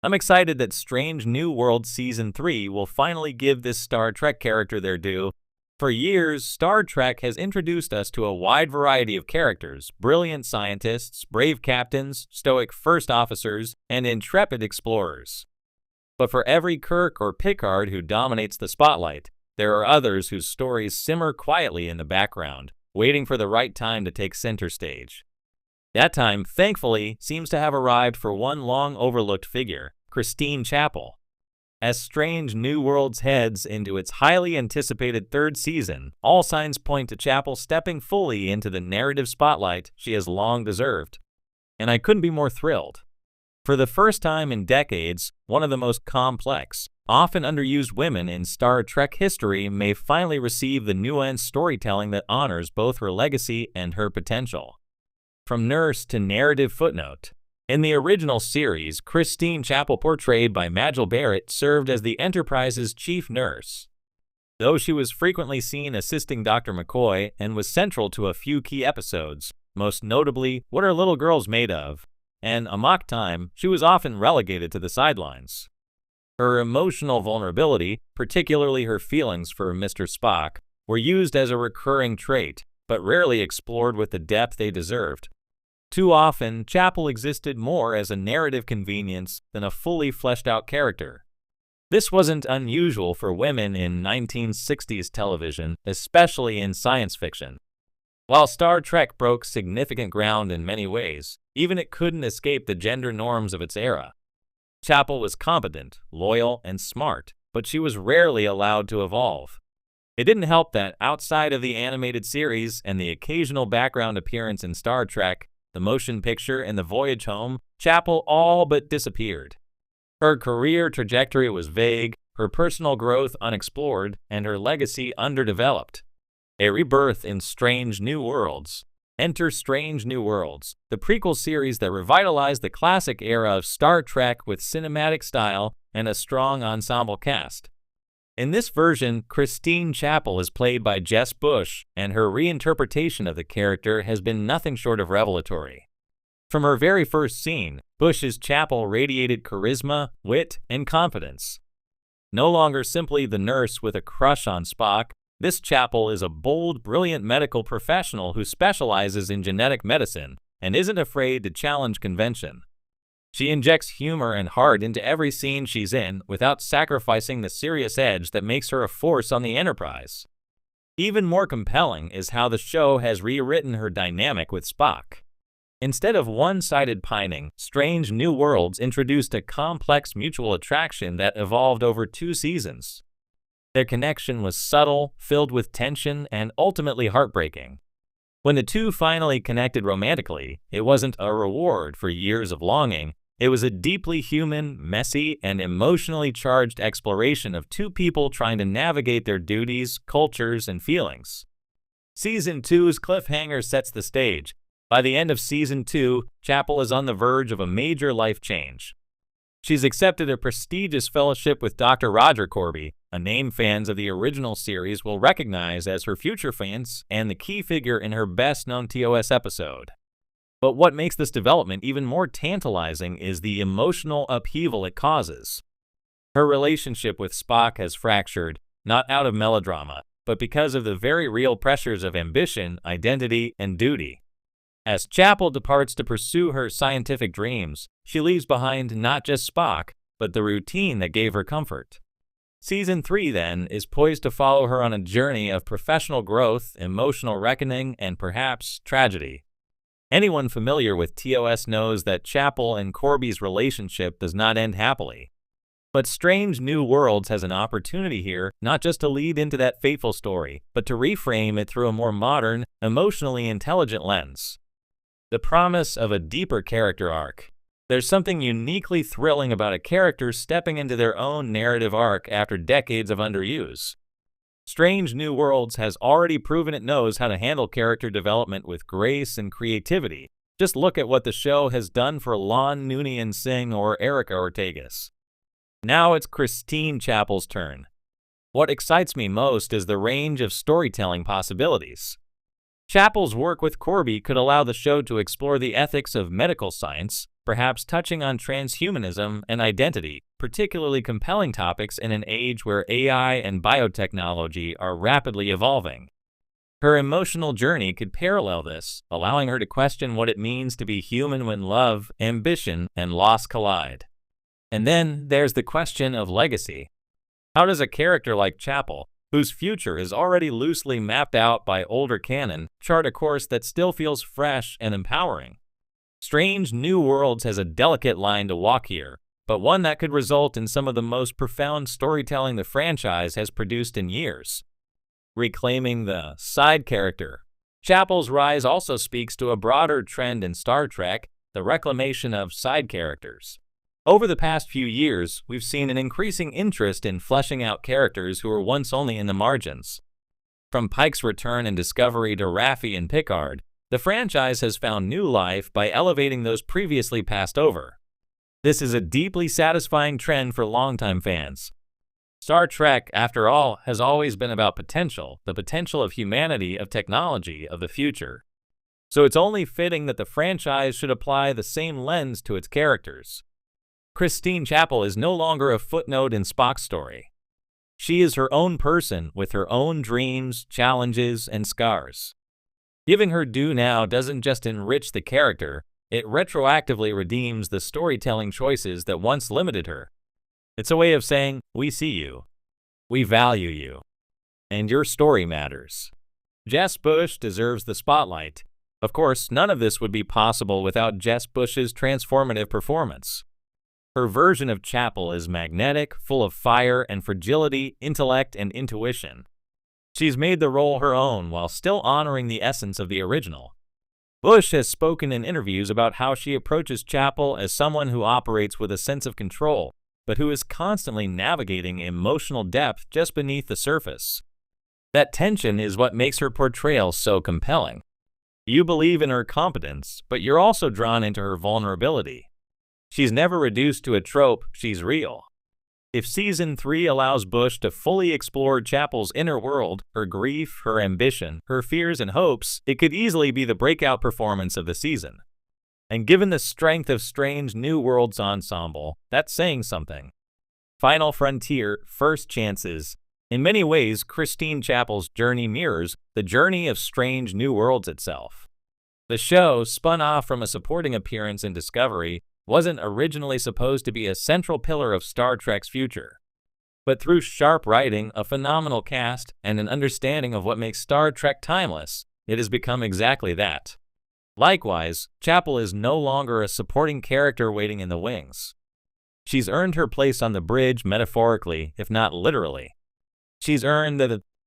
I'm excited that Strange New Worlds Season 3 will finally give this Star Trek character their due. For years, Star Trek has introduced us to a wide variety of characters: brilliant scientists, brave captains, stoic first officers, and intrepid explorers. But for every Kirk or Picard who dominates the spotlight, there are others whose stories simmer quietly in the background, waiting for the right time to take center stage. That time, thankfully, seems to have arrived for one long-overlooked figure, Christine Chapel. As Strange New Worlds heads into its highly anticipated third season, all signs point to Chapel stepping fully into the narrative spotlight she has long deserved. And I couldn't be more thrilled. For the first time in decades, one of the most complex, often underused women in Star Trek history may finally receive the nuanced storytelling that honors both her legacy and her potential. From nurse to narrative footnote. In the original series, Christine Chapel, portrayed by Majel Barrett, served as the Enterprise's chief nurse. Though she was frequently seen assisting Dr. McCoy and was central to a few key episodes, most notably What Are Little Girls Made Of? And Amok Time, she was often relegated to the sidelines. Her emotional vulnerability, particularly her feelings for Mr. Spock, were used as a recurring trait, but rarely explored with the depth they deserved. Too often, Chapel existed more as a narrative convenience than a fully fleshed-out character. This wasn't unusual for women in 1960s television, especially in science fiction. While Star Trek broke significant ground in many ways, even it couldn't escape the gender norms of its era. Chapel was competent, loyal, and smart, but she was rarely allowed to evolve. It didn't help that, outside of the animated series and the occasional background appearance in Star Trek, the motion picture, and the voyage home, Chapel all but disappeared. Her career trajectory was vague, her personal growth unexplored, and her legacy underdeveloped. A rebirth in Strange New Worlds. Enter Strange New Worlds, the prequel series that revitalized the classic era of Star Trek with cinematic style and a strong ensemble cast. In this version, Christine Chapel is played by Jess Bush, and her reinterpretation of the character has been nothing short of revelatory. From her very first scene, Bush's Chapel radiated charisma, wit, and confidence. No longer simply the nurse with a crush on Spock, this Chapel is a bold, brilliant medical professional who specializes in genetic medicine and isn't afraid to challenge convention. She injects humor and heart into every scene she's in without sacrificing the serious edge that makes her a force on the Enterprise. Even more compelling is how the show has rewritten her dynamic with Spock. Instead of one-sided pining, Strange New Worlds introduced a complex mutual attraction that evolved over 2 seasons. Their connection was subtle, filled with tension, and ultimately heartbreaking. When the two finally connected romantically, it wasn't a reward for years of longing. It was a deeply human, messy, and emotionally charged exploration of two people trying to navigate their duties, cultures, and feelings. Season 2's cliffhanger sets the stage. By the end of Season 2, Chapel is on the verge of a major life change. She's accepted a prestigious fellowship with Dr. Roger Corby, a name fans of the original series will recognize as her future fans and the key figure in her best-known TOS episode. But what makes this development even more tantalizing is the emotional upheaval it causes. Her relationship with Spock has fractured, not out of melodrama, but because of the very real pressures of ambition, identity, and duty. As Chapel departs to pursue her scientific dreams, she leaves behind not just Spock, but the routine that gave her comfort. Season 3, then, is poised to follow her on a journey of professional growth, emotional reckoning, and perhaps tragedy. Anyone familiar with TOS knows that Chapel and Corby's relationship does not end happily. But Strange New Worlds has an opportunity here not just to lead into that fateful story, but to reframe it through a more modern, emotionally intelligent lens. The promise of a deeper character arc. There's something uniquely thrilling about a character stepping into their own narrative arc after decades of underuse. Strange New Worlds has already proven it knows how to handle character development with grace and creativity. Just look at what the show has done for Lon Noonien Singh or Erica Ortegas. Now it's Christine Chapel's turn. What excites me most is the range of storytelling possibilities. Chapel's work with Corby could allow the show to explore the ethics of medical science, perhaps touching on transhumanism and identity, particularly compelling topics in an age where AI and biotechnology are rapidly evolving. Her emotional journey could parallel this, allowing her to question what it means to be human when love, ambition, and loss collide. And then there's the question of legacy. How does a character like Chapel, whose future is already loosely mapped out by older canon, chart a course that still feels fresh and empowering? Strange New Worlds has a delicate line to walk here, but one that could result in some of the most profound storytelling the franchise has produced in years. Reclaiming the side character. Chapel's rise also speaks to a broader trend in Star Trek, the reclamation of side characters. Over the past few years, we've seen an increasing interest in fleshing out characters who were once only in the margins. From Pike's return in Discovery to Raffi and Picard, the franchise has found new life by elevating those previously passed over. This is a deeply satisfying trend for longtime fans. Star Trek, after all, has always been about potential, the potential of humanity, of technology, of the future. So it's only fitting that the franchise should apply the same lens to its characters. Christine Chapel is no longer a footnote in Spock's story. She is her own person with her own dreams, challenges, and scars. Giving her due now doesn't just enrich the character, it retroactively redeems the storytelling choices that once limited her. It's a way of saying, we see you, we value you, and your story matters. Jess Bush deserves the spotlight. Of course, none of this would be possible without Jess Bush's transformative performance. Her version of Chapel is magnetic, full of fire and fragility, intellect and intuition. She's made the role her own while still honoring the essence of the original. Bush has spoken in interviews about how she approaches Chapel as someone who operates with a sense of control, but who is constantly navigating emotional depth just beneath the surface. That tension is what makes her portrayal so compelling. You believe in her competence, but you're also drawn into her vulnerability. She's never reduced to a trope, she's real. If Season 3 allows Bush to fully explore Chapel's inner world, her grief, her ambition, her fears and hopes, it could easily be the breakout performance of the season. And given the strength of Strange New Worlds ensemble, that's saying something. Final Frontier, First Chances. In many ways, Christine Chapel's journey mirrors the journey of Strange New Worlds itself. The show, spun off from a supporting appearance in Discovery, wasn't originally supposed to be a central pillar of Star Trek's future. But through sharp writing, a phenomenal cast, and an understanding of what makes Star Trek timeless, it has become exactly that. Likewise, Chapel is no longer a supporting character waiting in the wings. She's earned her place on the bridge metaphorically, if not literally. She's earned the